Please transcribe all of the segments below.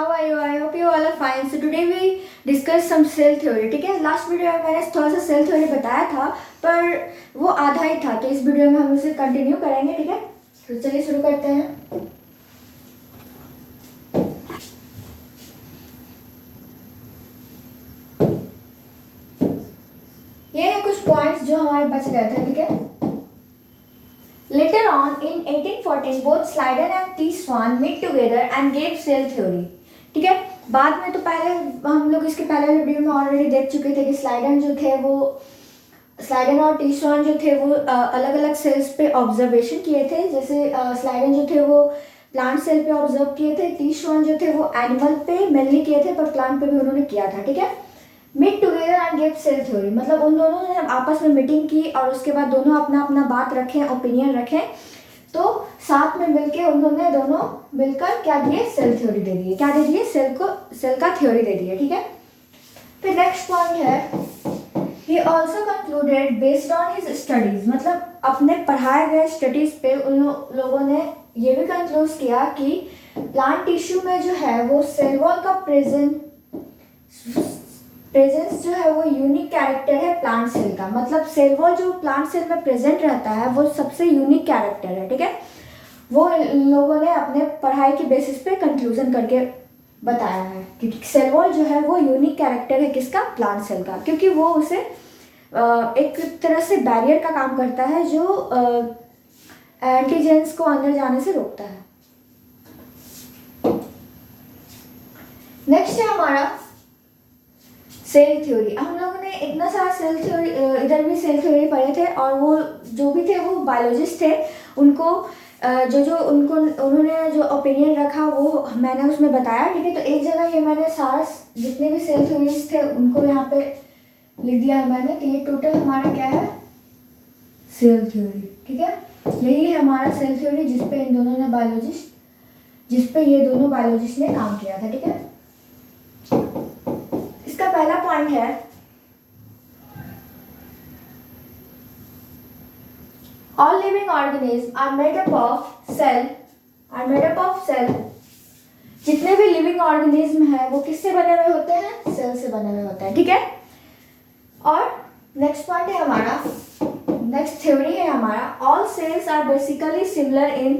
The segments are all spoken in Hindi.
how are you? I hope you all are fine. So today we discuss some cell theory. ठीक है, लास्ट वीडियो में मैंने थोड़ा सा सेल थ्योरी बताया था, पर वो आधा ही था, तो इस वीडियो में हम उसे कंटिन्यू करेंगे. ठीक है, तो चलिए शुरू करते हैं. ये है कुछ पॉइंट्स जो हमारे बच गए थे. ठीक है, later on in 1814 both Schleiden and T. Swan met together and gave cell theory. ठीक है, बाद में तो पहले हम लोग इसके पहले वीडियो में ऑलरेडी देख चुके थे कि स्लाइडन और टी स्वान जो थे वो अलग अलग सेल्स पे ऑब्जर्वेशन किए थे. जैसे स्लाइडन जो थे वो प्लांट सेल पे ऑब्जर्व किए थे, टी स्वान जो थे वो एनिमल पे मेनली किए थे, पर प्लांट पे भी उन्होंने किया था. ठीक है, meet together and gave cell theory, मतलब उन दोनों ने आपस में मीटिंग की और उसके बाद दोनों अपना अपना बात रखें, ओपिनियन रखें, तो साथ में मिलके उन्होंने दोनों मिलकर क्या दिए, सेल थ्योरी दे दिए. क्या दे दिए, सेल का थ्योरी दे दिए. ठीक है, फिर नेक्स्ट पॉइंट है, he also concluded based on his studies, मतलब अपने पढ़ाए गए स्टडीज पे उन लोगों ने ये भी कंक्लूड किया कि प्लांट टिश्यू में जो है वो सेल वॉल का प्रेजेंस जो है वो यूनिक कैरेक्टर है प्लांट सेल का. मतलब सेल वॉल जो प्लांट सेल में प्रेजेंट रहता है वो सबसे यूनिक कैरेक्टर है. ठीक है, वो लोगों ने अपने पढ़ाई के बेसिस पे कंक्लूजन करके बताया है कि सेल वॉल जो है वो यूनिक कैरेक्टर है किसका, प्लांट सेल का, क्योंकि वो उसे एक तरह से बैरियर का काम करता है जो एंटीजेंस को अंदर जाने से रोकता है. नेक्स्ट है हमारा सेल थ्योरी. हम लोगों ने इतना सारा सेल थ्योरी, इधर भी सेल थ्योरी पढ़े थे, और वो जो भी थे वो बायोलॉजिस्ट थे. उनको उन्होंने जो ओपिनियन रखा वो मैंने उसमें बताया. ठीक है, तो एक जगह ये मैंने सारा जितने भी सेल थ्योरीज थे उनको यहाँ पे लिख दिया है मैंने. तो ये टोटल हमारा क्या है, सेल थ्योरी. ठीक है, यही है हमारा सेल थ्योरी जिसपे ये दोनों बायोलॉजिस्ट ने काम किया था. ठीक है, इसका पहला पॉइंट है, all living organisms are made up of cell. जितने भी लिविंग ऑर्गेनिज्म है वो किससे बने हुए होते हैं, सेल से बने हुए होते हैं. ठीक है, और नेक्स्ट पॉइंट है हमारा, नेक्स्ट थ्योरी है हमारा, all cells are basically similar in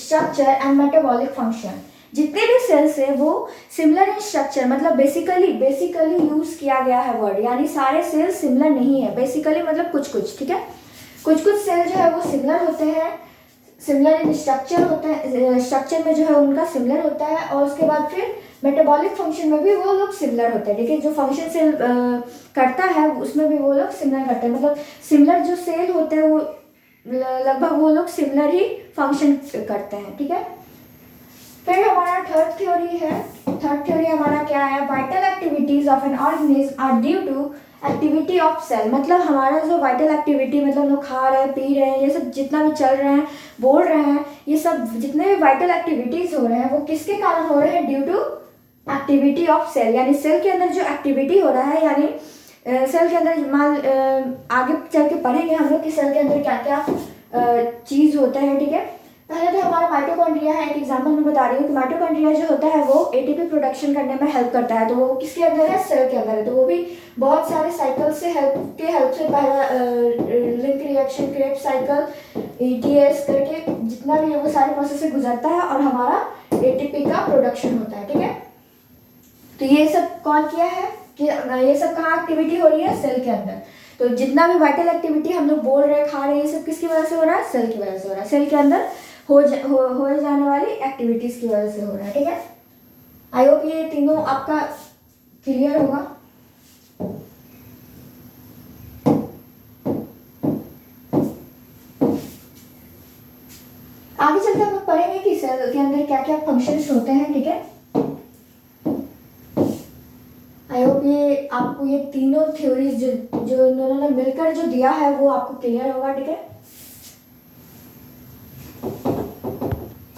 structure and metabolic function. जितने भी सेल्स है वो सिमिलर इन स्ट्रक्चर, मतलब बेसिकली यूज किया गया है वर्ड, यानी सारे सेल्स सिमिलर नहीं है. बेसिकली मतलब कुछ. ठीक है, कुछ सेल जो है वो सिमिलर होते हैं, सिमिलर इन स्ट्रक्चर होते हैं, स्ट्रक्चर में जो है उनका सिमिलर होता है, और उसके बाद फिर मेटाबॉलिक फंक्शन में भी वो लोग सिमिलर होते हैं. ठीक है, जो फंक्शन सेल करता है उसमें भी वो लोग सिमिलर करते हैं, मतलब सिमिलर जो सेल होते हैं वो लगभग वो लोग सिमिलर ही फंक्शन करते हैं. ठीक है, फिर हमारा थर्ड थ्योरी हमारा क्या है, vital activities of an organism are due to activity of cell. मतलब हमारा जो वाइटल एक्टिविटी, मतलब लोग खा रहे हैं, पी रहे हैं, ये सब जितना भी चल रहे हैं, बोल रहे हैं, ये सब जितने भी वाइटल एक्टिविटीज हो रहे हैं वो किसके कारण हो रहे हैं, due to activity of cell. यानी सेल के अंदर जो एक्टिविटी हो रहा है, यानी सेल के अंदर आगे चल के पढ़ेंगे हम लोग कि सेल के अंदर क्या क्या चीज़ होता है. ठीक है, पहले तो हमारा माइटोकॉन्ड्रिया है. एक एग्जांपल मैं बता रही हूँ कि माइटोकॉन्ड्रिया जो होता है वो एटीपी प्रोडक्शन करने में हेल्प करता है. तो वो किसके अंदर है, सेल के अंदर है. तो वो भी बहुत सारे साइकिल से हेल्प से पहला link reaction, Krebs cycle, ETS करके जितना भी है वो सारे प्रोसेस से गुजरता है और हमारा एटीपी का प्रोडक्शन होता है. ठीक है, तो ये सब कौन किया है कि ये सब कहाँ एक्टिविटी हो रही है, सेल के अंदर. तो जितना भी वाइटल एक्टिविटी हम लोग बोल रहे हैं, खा रहे हैं, ये सब किसकी वजह से हो रहा है, सेल की वजह से हो रहा है. सेल के अंदर हो जाने वाली एक्टिविटीज की वजह से हो रहा है. ठीक है, आई होप ये तीनों आपका क्लियर होगा. आगे चलते हम लोग पढ़ेंगे कि सेल के अंदर क्या क्या फंक्शंस होते हैं. ठीक है, आई होप ये आपको ये तीनों थ्योरीज जो इन्होंने मिलकर जो दिया है वो आपको क्लियर होगा. ठीक है,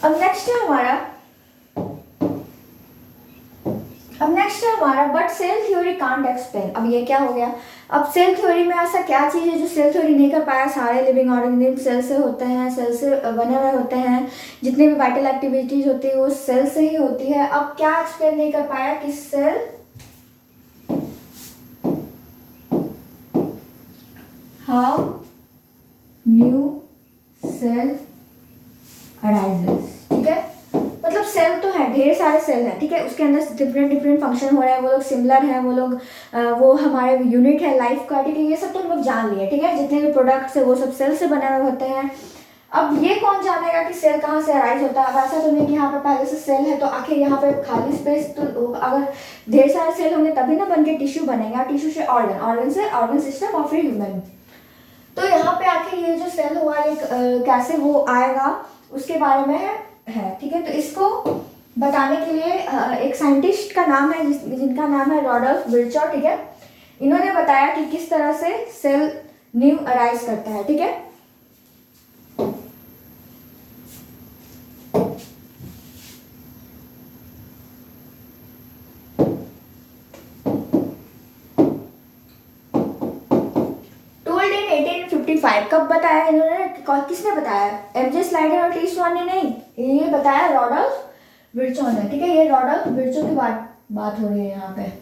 अब नेक्स्ट है हमारा अब नेक्स्ट है हमारा but cell theory can't explain. अब ये क्या हो गया, अब सेल थ्योरी में ऐसा क्या चीज़ है जो सेल थ्योरी नहीं कर पाया। सारे लिविंग ऑर्गेनिज्म सेल से होते हैं, सेल से बने हुए होते हैं, जितनी भी वाइटल एक्टिविटीज होती है वो सेल से ही होती है। अब क्या एक्सप्लेन नहीं कर पाया कि cell how new cell arises. ठीक है, मतलब सेल तो है, ढेर सारे सेल हैं, ठीक है, उसके अंदर डिफरेंट डिफरेंट फंक्शन हो रहा है, वो लोग सिमिलर हैं, वो लोग वो हमारे यूनिट है लाइफ का, ठीक है, ये सब तो हम लोग जान लिए, ठीक है, जितने भी प्रोडक्ट्स है वो सब सेल से बने हुए होते हैं। अब ये कौन जानेगा कि सेल कहाँ से अराइज होता है। अब ऐसा तो नहीं कि यहाँ पे पहले से सेल है तो आखिर यहाँ पे खाली स्पेस तो अगर ढेर सारे सेल होंगे तभी ना बन के टिश्यू बनेगा, टिश्यू से ऑर्गन, ऑर्गन से ऑर्गन सिस्टम और फिर ह्यूमन। तो यहाँ पे आखिर ये जो सेल हुआ एक कैसे वो आएगा उसके बारे में है, ठीक है। तो इसको बताने के लिए एक साइंटिस्ट का नाम है जिनका नाम है रॉडल्फ विर्चॉ, ठीक है। इन्होंने बताया कि किस तरह से सेल न्यू अराइज करता है, ठीक है। टोल्ड इन 1855, कब बताया इन्होंने, किसने बताया, एमजे स्लाइडर और टी स्वान ने नहीं, ये बताया रॉडल्फ विर्चो ने, ठीक है। ये रॉडल्फ विर्चो की बात हो रही है यहाँ पे।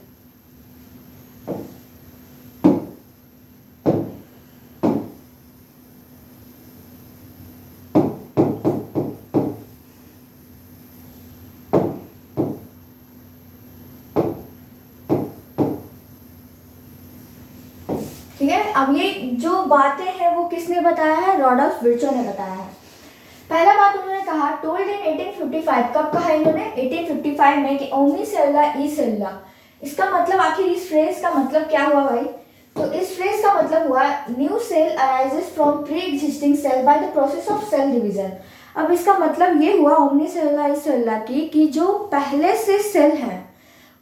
ठीक है, अब ये जो बातें हैं वो किसने बताया है, रॉडल्फ विर्चो ने बताया है। पहला बात उन्होंने कहा टोल्ड इन 1855, कब कहा इन्होंने, 1855 में कि ओमनी सेल्ला ई सेल्ला। इसका मतलब आखिर इस फ्रेज का मतलब क्या हुआ भाई, तो इस फ्रेज का मतलब हुआ new cell arises from pre existing cell by the process of cell division. अब इसका मतलब ये हुआ ओमनी सेल्ला ई सेल्ला की कि जो पहले से सेल हैं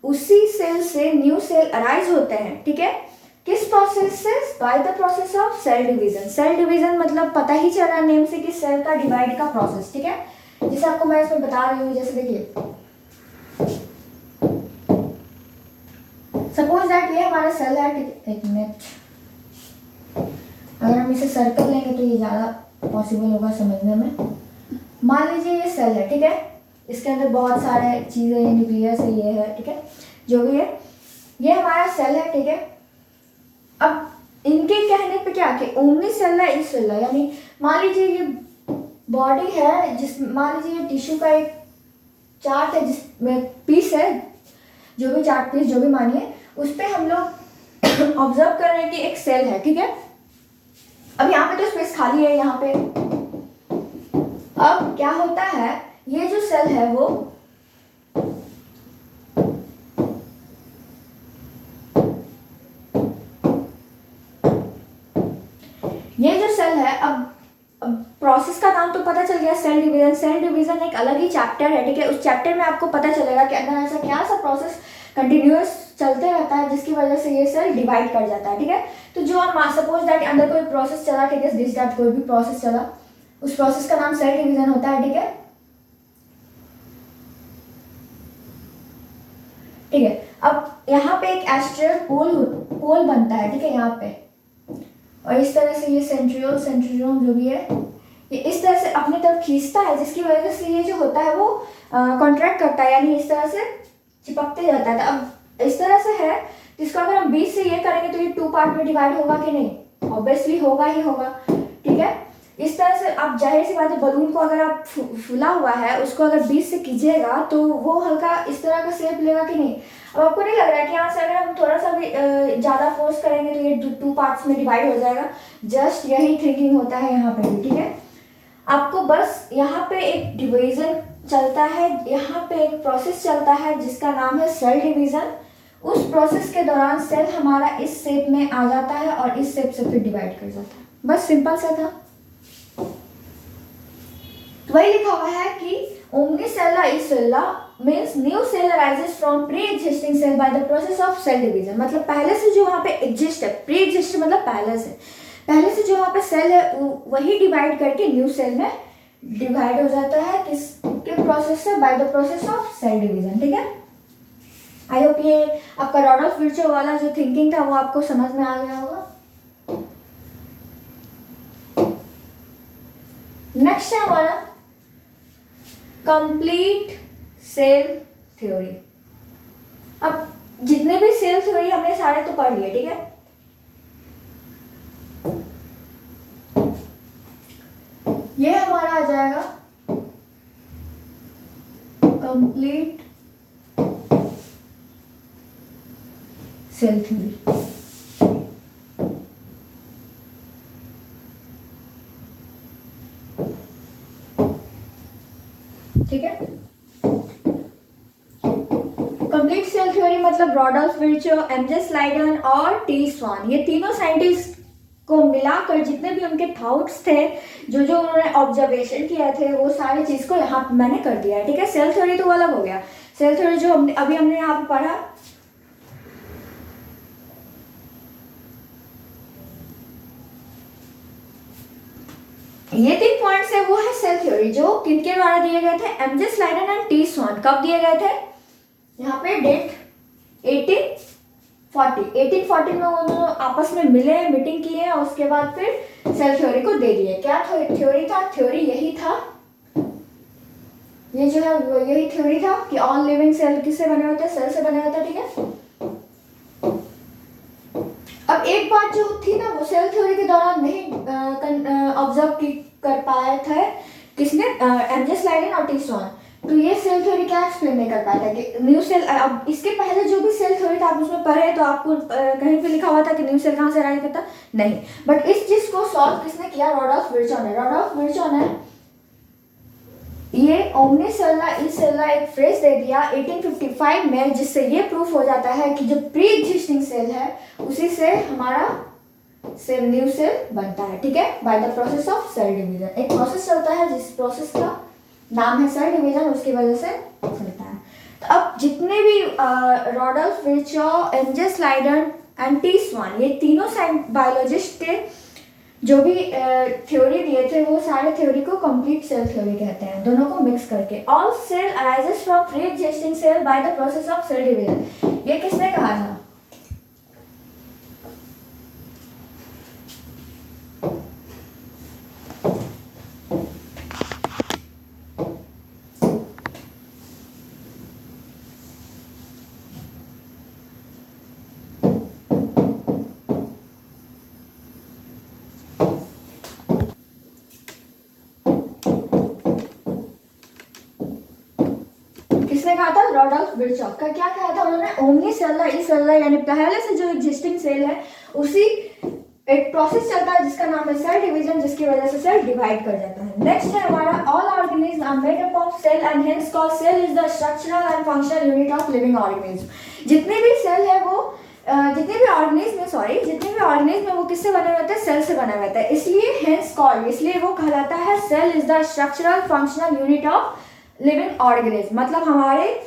उसी सेल से न्यू सेल अराइज होते हैं, ठीक है। किस प्रोसेस से, by the process of cell division. Cell division मतलब पता ही चल रहा है नेम से कि सेल का डिवाइड का प्रोसेस, ठीक है। जैसे आपको मैं इसमें बता रही हूँ, जैसे देखिए सपोज दैट ये हमारा सेल है, एक मिनट, अगर हम इसे सर्कल लेंगे तो ये ज़्यादा पॉसिबल होगा समझने में। मान लीजिए ये सेल है, ठीक है, इसके अंदर बहुत सारे चीज़ें, न्यूक्लियस है, ये है, ठीक है, जो भी है, ये हमारा सेल है, ठीक है। अब इनके कहने पे क्या कि ओमनी सेल्ला ई सेल्ला, यानी मान लीजिए ये बॉडी है, जिस मान लीजिए ये टिश्यू का एक चार्ट है, जिसमें पीस है, जो भी चार्ट पीस जो भी मानिए, उस पर हम लोग ऑब्जर्व कर रहे हैं कि एक सेल है, ठीक है। अब यहाँ पे तो स्पेस खाली है यहाँ पे। अब क्या होता है, ये जो सेल है वो ये जो सेल है, अब प्रोसेस का नाम तो पता चल गया, सेल डिवीजन। सेल डिवीजन एक अलग ही चैप्टर है, ठीक है। उस चैप्टर में आपको पता चलेगा कि अंदर ऐसा क्या सा प्रोसेस कंटिन्यूअस चलते रहता है जिसकी वजह से ये सेल डिवाइड कर जाता है, ठीक है। तो जो हम सपोज दैट अंदर कोई प्रोसेस चला, ठीक है, दिस दैट कोई भी प्रोसेस चला, उस प्रोसेस का नाम सेल डिवीजन होता है, ठीक है, ठीक है। अब यहाँ पे एक एस्ट्रियल पोल बनता है, ठीक है, यहाँ पे, और इस तरह से ये सेंट्रियोल जो भी है ये इस तरह से अपनी तरफ खींचता है, जिसकी वजह से ये जो होता है वो कॉन्ट्रैक्ट करता है, यानी इस तरह से चिपकते जाता है। तो अब इस तरह से है, जिसको अगर हम बीच से ये करेंगे तो ये 2 पार्ट में डिवाइड होगा कि नहीं, ऑब्वियसली होगा ही होगा, ठीक है। इस तरह से आप जाहिर सी बात है, बलून को अगर आप फूला हुआ है उसको अगर बीच से कीजिएगा तो वो हल्का इस तरह का शेप लेगा कि नहीं। अब आपको नहीं लग रहा है कि यहाँ से अगर हम थोड़ा सा भी ज़्यादा फोर्स करेंगे तो ये 2 पार्ट्स में डिवाइड हो जाएगा। जस्ट यही थिंकिंग होता है यहाँ पे भी, ठीक है। आपको बस यहाँ पे एक डिवीजन चलता है, यहाँ पे एक प्रोसेस चलता है जिसका नाम है सेल डिवीजन। उस प्रोसेस के दौरान सेल हमारा इस शेप में आ जाता है और इस शेप से फिर डिवाइड कर जाता है। बस सिंपल सा था। वही लिखा हुआ है कि ओमनी सेल्ला ई सेल्ला means new cell arises from pre existing cell by the process of cell division. मतलब पहले से जो वहाँ पे एग्जिस्ट है, प्री एग्जिस्ट मतलब पहले से जो वहाँ पे सेल है वही डिवाइड करके न्यू सेल में डिवाइड हो जाता है, किसके प्रोसेस से, by the process of cell division, ठीक है। आई होप ये आपका रॉडोल्फ विर्चो वाला जो थिंकिंग था वो आपको समझ में आ गया होगा। नेक्स्ट है हमारा कंप्लीट सेल थ्योरी। अब जितने भी सेल थ्योरी हमने सारे तो पढ़ लिए, ठीक है। ये हमारा आ जाएगा कंप्लीट सेल थ्योरी। ठीक है। कंप्लीट सेल थ्योरी मतलब रॉडोल्फ विर्चो, एमजे स्लाइडन और टी स्वान, ये तीनों साइंटिस्ट को मिलाकर जितने भी उनके थॉट्स थे, जो जो उन्होंने ऑब्जर्वेशन किया थे, वो सारी चीज को यहाँ मैंने कर दिया है। ठीक है। सेल थ्योरी तो अलग हो गया। सेल थ्योरी जो हमने यहाँ पे पढ़ा, ये 3 पॉइंट्स है वो है सेल थ्योरी, जो किनके द्वारा दिए गए थे, एमजे स्लाइडन एंड टी स्वान। कब दिए गए थे, यहाँ पे डेट 1840 में उन्होंने आपस में मिले, मीटिंग की है और उसके बाद फिर सेल थ्योरी को दे दिए। क्या थ्योरी था, थ्योरी यही था, ये जो है वो यही थ्योरी था कि ऑल लिविंग सेल किससे बने होते हैं, सेल से बने होते हैं। ठीक है। अब एक बात जो थी ना, वो सेल थ्योरी के दौरान नहीं ऑब्जर्व कर पाया था किसने, एमजे स्लाइडन और टी स्वान। तो ये सेल थ्योरी क्या एक्सप्लेन नहीं कर पाया था कि न्यू सेल, अब इसके पहले जो भी सेल थ्योरी था आप उसमें पढ़े तो आपको कहीं पे लिखा हुआ था कि न्यू सेल कहाँ से राइज करता, नहीं। बट इस चीज को सॉल्व किसने किया, रॉडोल्फ विर्चो ने। रॉडोल्फ विर्चो ने ये ओमनीसेल्ला इसेल्ला एक फ्रेज दे दिया 1855 में, जिससे ये प्रूफ हो जाता है कि जो प्री एग्जिस्टिंग सेल है उसी से हमारा सेल न्यू सेल बनता है। ठीक है। By the process of cell division, एक प्रोसेस चलता है जिस प्रोसेस का नाम है सेल डिवीजन, उसकी वजह से चलता है। तो अब जितने भी रॉडोल्फ विर्चो, एमजे स्लाइडन एंड टी स्वान, ये तीनों बायोलॉजिस्ट थे जो भी थ्योरी दिए थे, वो सारे थ्योरी को कंप्लीट सेल थ्योरी कहते हैं, दोनों को मिक्स करके। All cell arises from pre existing cell by the process of cell division, ये किसने कहा था, किसने कहा था, रॉडोल्फ विर्चो का। क्या कहा था उन्होंने, ओमनीसेल्ला इसेल्ला, यानी पहले से जो एग्जिस्टिंग सेल है उसी एक प्रोसेस चलता है जिसका नाम है सेल डिवीजन, जिसकी वजह से सेल डिवाइड कर जाता है। नेक्स्ट है हमारा all organism are made up of cell and hence called cell is the structural and functional unit of living organism. जितने भी सेल है वो जितने भी ऑर्गेनिज्म है वो किससे बने हुए हैं, सेल से बने हुए हैं। इसलिए हेंस कॉल्ड, इसलिए वो कहलाता है cell is the structural functional unit of living organism. मतलब हमारे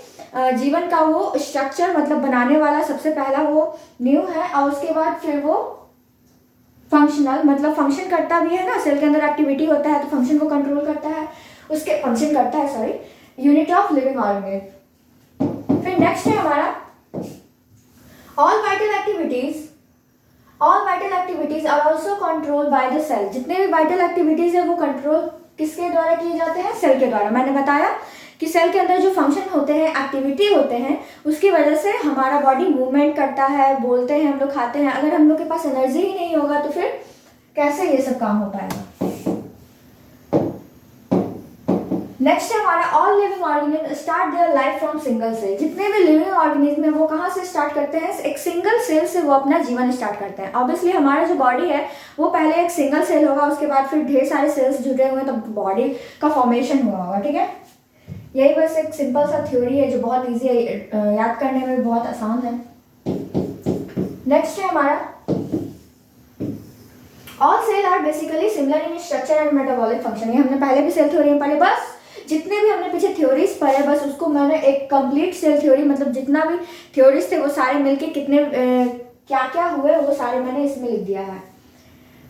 जीवन का वो स्ट्रक्चर, मतलब बनाने वाला सबसे पहला वो न्यू है, और उसके बाद फिर वो फंक्शनल, मतलब फंक्शन करता भी है ना, सेल के अंदर एक्टिविटी होता है तो फंक्शन को कंट्रोल करता है, उसके फंक्शन करता है, sorry, unit of living organism. फिर नेक्स्ट है हमारा all vital activities are also controlled by the cell. जितने भी वाइटल एक्टिविटीज है वो कंट्रोल किसके द्वारा किए जाते हैं, सेल के द्वारा। मैंने बताया कि सेल के अंदर जो फंक्शन होते हैं, एक्टिविटी होते हैं, उसकी वजह से हमारा बॉडी मूवमेंट करता है, बोलते हैं, हम लोग खाते हैं। अगर हम लोग के पास एनर्जी ही नहीं होगा तो फिर कैसे ये सब काम हो पाएगा। नेक्स्ट है हमारा all living organism start their life from single cell. जितने भी लिविंग ऑर्गेनिज्म है वो कहाँ से स्टार्ट करते हैं, एक सिंगल सेल से वो अपना जीवन स्टार्ट करते हैं। ऑब्वियसली हमारा जो बॉडी है वो पहले एक सिंगल सेल होगा, उसके बाद फिर ढेर सारे सेल्स जुड़े हुए तो बॉडी का फॉर्मेशन हुआ होगा। ठीक है। यही बस एक सिंपल सा थ्योरी है जो बहुत ईजी है, याद करने में बहुत आसान है। नेक्स्ट है हमारा all cell are basically similar in structure and metabolic function. ये हमने पहले भी सेल थ्योरी में पढ़े। बस जितने भी हमने पीछे थ्योरीज पढ़े, बस उसको मैंने एक कंप्लीट सेल थ्योरी, मतलब जितना भी थ्योरीज थे वो सारे मिलके कितने क्या क्या हुए वो सारे मैंने इसमें लिख दिया है।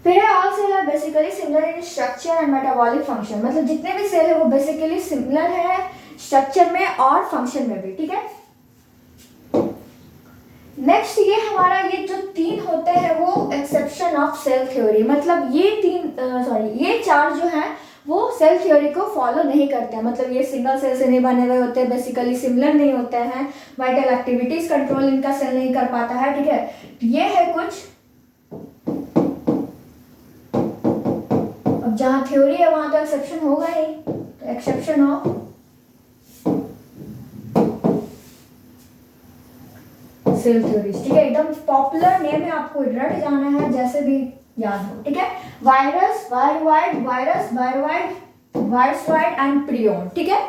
फिर है all cell are basically similar in structure and metabolic function. मतलब जितने भी सेल है वो बेसिकली सिमिलर है स्ट्रक्चर में और फंक्शन में भी। ठीक है। नेक्स्ट ये हमारा ये जो 3 होते हैं वो एक्सेप्शन ऑफ सेल थ्योरी, मतलब ये 3 ये 4 जो हैं वो सेल थ्योरी को फॉलो नहीं करते हैं, मतलब ये सिंगल सेल से नहीं बने हुए होते हैं, बेसिकली सिमिलर नहीं होते हैं, वाइटल एक्टिविटीज कंट्रोल इनका सेल नहीं कर पाता है, ठीक है। ये है कुछ, अब जहाँ थ्योरी है वहां तो एक्सेप्शन होगा ही, तो एक्सेप्शन ऑफ सेल थ्योरीज, ठीक है। एकदम पॉपुलर नेम है, आपको रट जाना है जैसे भी याद हो, ठीक है। वायरस, वायरवाइड, वायरस, वायरवाइड, वायरसवाइड एंड प्रियोन, ठीक है।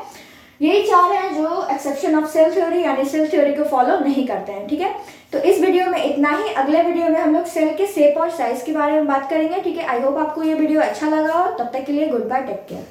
यही 4 हैं जो एक्सेप्शन ऑफ सेल थ्योरी यानी सेल थ्योरी को फॉलो नहीं करते हैं, ठीक है। तो इस वीडियो में इतना ही। अगले वीडियो में हम लोग सेल के शेप और साइज के बारे में बात करेंगे, ठीक है। आई होप आपको ये वीडियो अच्छा लगा हो। तब तक के लिए गुड बाय, टेक केयर।